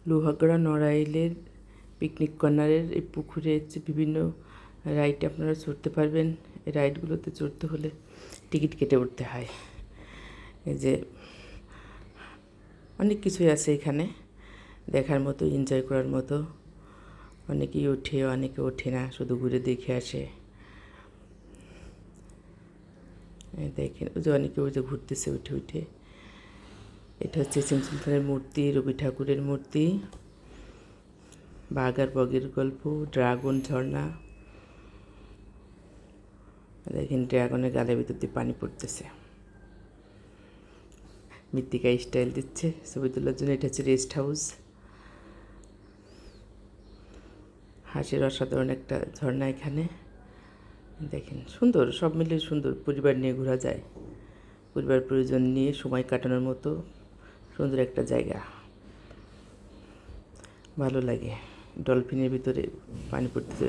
লোহাগড়া নড়াইলের পিকনিক কর্নারের এই পুকুরে বিভিন্ন রাইড আপনারা চড়তে পারবেন। এই রাইডগুলোতে চড়তে হলে টিকিট কেটে উঠতে হয়। এই যে অনেক কিছুই আছে এখানে দেখার মতো, এনজয় করার মতো। অনেকেই ওঠে, অনেকে ওঠে না, শুধু ঘুরে দেখে আসে। দেখেন ওই যে অনেকে ওই যে ঘুরতেছে উঠে উঠে। এটা হচ্ছে সিং সুলতানের মূর্তি, রবি ঠাকুরের মূর্তি, বাঘ আর বগের গল্প, ড্রাগন ঝর্ণা। দেখেন ড্রাগনের গালের ভিতর দিয়ে পানি পড়তেছে। মৃত্তিকা স্টাইল দিচ্ছে ছবি তোলার জন্য। এটা হচ্ছে রেস্ট হাউস। হাঁসের অসাধারণ একটা ঝর্ণা এখানে দেখেন, সুন্দর, সব মিলে সুন্দর। পরিবার নিয়ে ঘোরা যায়, পরিবার প্রয়োজন নিয়ে সময় কাটানোর মতো সুন্দর একটা জায়গা, ভালো লাগে। ডলফিনের ভিতরে পানি পড়তে